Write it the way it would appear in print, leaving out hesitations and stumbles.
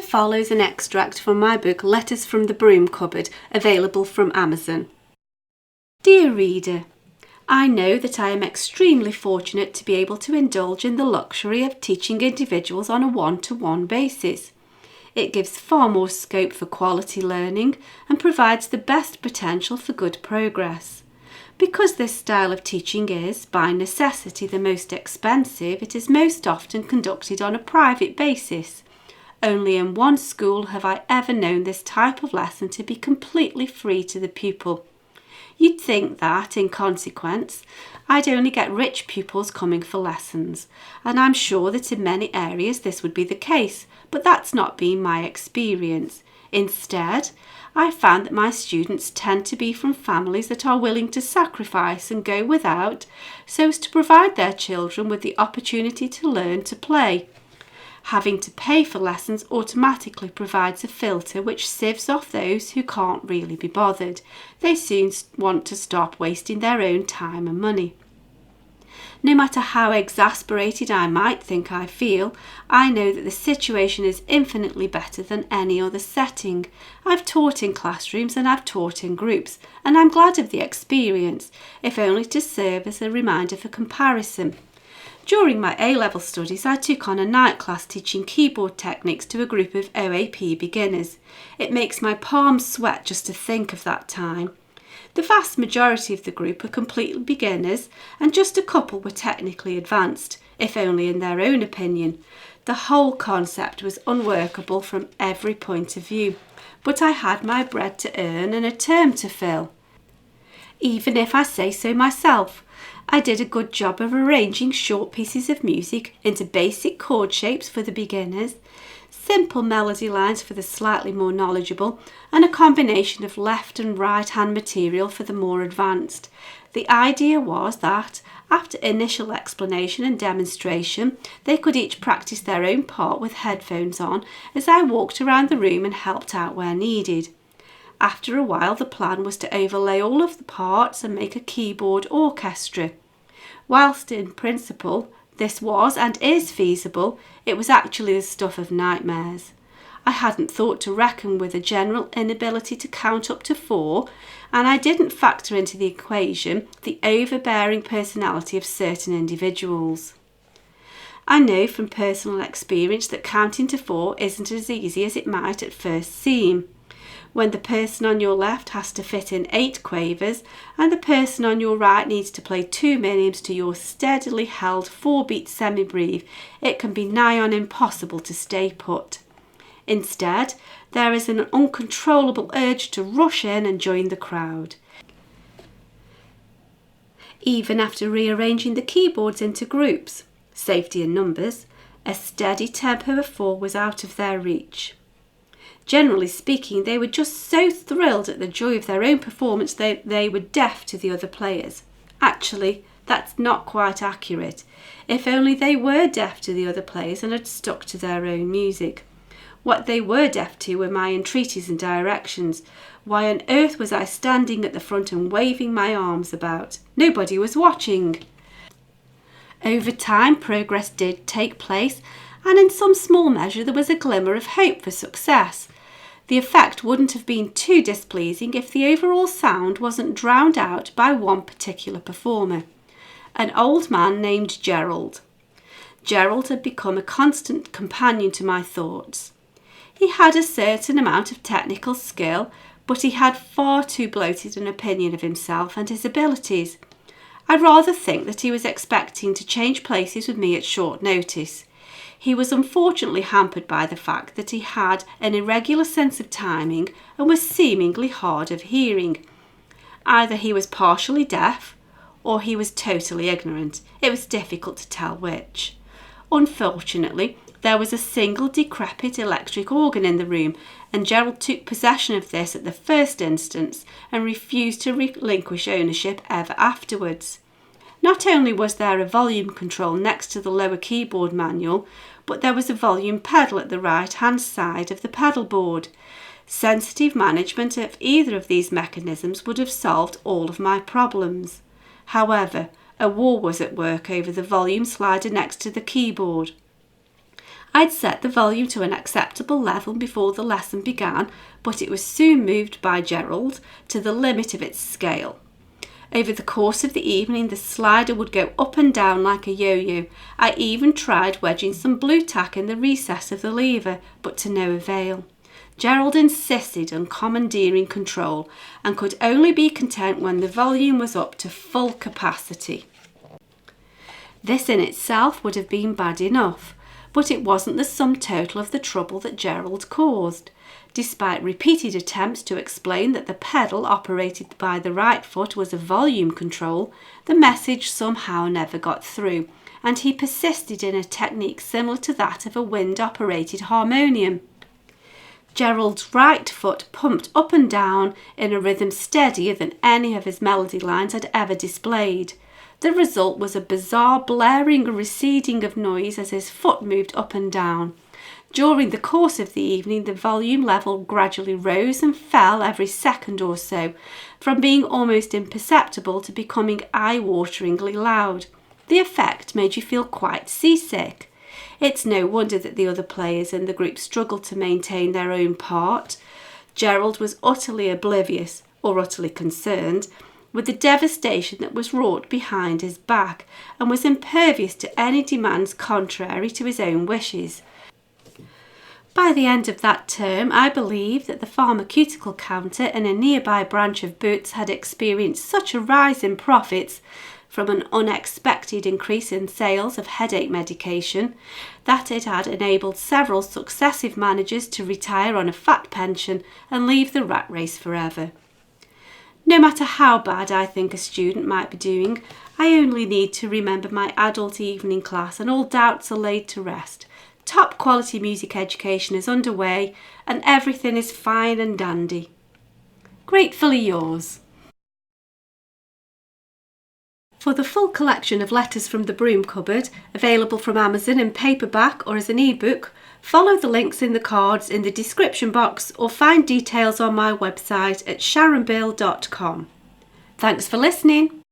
follows an extract from my book Letters from the Broom Cupboard, available from Amazon. Dear reader, I know that I am extremely fortunate to be able to indulge in the luxury of teaching individuals on a one-to-one basis. It gives far more scope for quality learning and provides the best potential for good progress. Because this style of teaching is, by necessity, the most expensive, it is most often conducted on a private basis. Only in one school have I ever known this type of lesson to be completely free to the pupil. You'd think that, in consequence, I'd only get rich pupils coming for lessons, and I'm sure that in many areas this would be the case, but that's not been my experience. Instead, I found that my students tend to be from families that are willing to sacrifice and go without, so as to provide their children with the opportunity to learn to play. Having to pay for lessons automatically provides a filter which sieves off those who can't really be bothered. They soon want to stop wasting their own time and money. No matter how exasperated I might think I feel, I know that the situation is infinitely better than any other setting. I've taught in classrooms and I've taught in groups, and I'm glad of the experience, if only to serve as a reminder for comparison. During my A-level studies, I took on a night class teaching keyboard techniques to a group of OAP beginners. It makes my palms sweat just to think of that time. The vast majority of the group were completely beginners, and just a couple were technically advanced, if only in their own opinion. The whole concept was unworkable from every point of view, but I had my bread to earn and a term to fill. Even if I say so myself, I did a good job of arranging short pieces of music into basic chord shapes for the beginners, simple melody lines for the slightly more knowledgeable, and a combination of left and right hand material for the more advanced. The idea was that, after initial explanation and demonstration, they could each practice their own part with headphones on as I walked around the room and helped out where needed. After a while, the plan was to overlay all of the parts and make a keyboard orchestra. Whilst in principle this was and is feasible, it was actually the stuff of nightmares. I hadn't thought to reckon with a general inability to count up to 4, and I didn't factor into the equation the overbearing personality of certain individuals. I know from personal experience that counting to 4 isn't as easy as it might at first seem. When the person on your left has to fit in 8 quavers and the person on your right needs to play 2 minims to your steadily held 4-beat semi-breve, it can be nigh on impossible to stay put. Instead, there is an uncontrollable urge to rush in and join the crowd. Even after rearranging the keyboards into groups, safety in numbers, a steady tempo of 4 was out of their reach. Generally speaking, they were just so thrilled at the joy of their own performance that they were deaf to the other players. Actually, that's not quite accurate. If only they were deaf to the other players and had stuck to their own music. What they were deaf to were my entreaties and directions. Why on earth was I standing at the front and waving my arms about? Nobody was watching. Over time, progress did take place, and in some small measure there was a glimmer of hope for success. The effect wouldn't have been too displeasing if the overall sound wasn't drowned out by one particular performer, an old man named Gerald. Gerald had become a constant companion to my thoughts. He had a certain amount of technical skill, but he had far too bloated an opinion of himself and his abilities. I rather think that he was expecting to change places with me at short notice. He was unfortunately hampered by the fact that he had an irregular sense of timing and was seemingly hard of hearing. Either he was partially deaf or he was totally ignorant. It was difficult to tell which. Unfortunately, there was a single decrepit electric organ in the room, and Gerald took possession of this at the first instance and refused to relinquish ownership ever afterwards. Not only was there a volume control next to the lower keyboard manual, but there was a volume pedal at the right-hand side of the pedal board. Sensitive management of either of these mechanisms would have solved all of my problems. However, a war was at work over the volume slider next to the keyboard. I'd set the volume to an acceptable level before the lesson began, but it was soon moved by Gerald to the limit of its scale. Over the course of the evening, the slider would go up and down like a yo-yo. I even tried wedging some blue tack in the recess of the lever, but to no avail. Gerald insisted on commandeering control and could only be content when the volume was up to full capacity. This in itself would have been bad enough, but it wasn't the sum total of the trouble that Gerald caused. Despite repeated attempts to explain that the pedal operated by the right foot was a volume control, the message somehow never got through, and he persisted in a technique similar to that of a wind-operated harmonium. Gerald's right foot pumped up and down in a rhythm steadier than any of his melody lines had ever displayed. The result was a bizarre blaring and receding of noise as his foot moved up and down. During the course of the evening, the volume level gradually rose and fell every second or so, from being almost imperceptible to becoming eye-wateringly loud. The effect made you feel quite seasick. It's no wonder that the other players in the group struggled to maintain their own part. Gerald was utterly oblivious, or utterly concerned, with the devastation that was wrought behind his back, and was impervious to any demands contrary to his own wishes. By the end of that term, I believe that the pharmaceutical counter in a nearby branch of Boots had experienced such a rise in profits from an unexpected increase in sales of headache medication that it had enabled several successive managers to retire on a fat pension and leave the rat race forever. No matter how bad I think a student might be doing, I only need to remember my adult evening class and all doubts are laid to rest. Top quality music education is underway and everything is fine and dandy. Gratefully yours. For the full collection of Letters from the Broom Cupboard, available from Amazon in paperback or as an ebook, follow the links in the cards in the description box or find details on my website at sharonbill.com. Thanks for listening.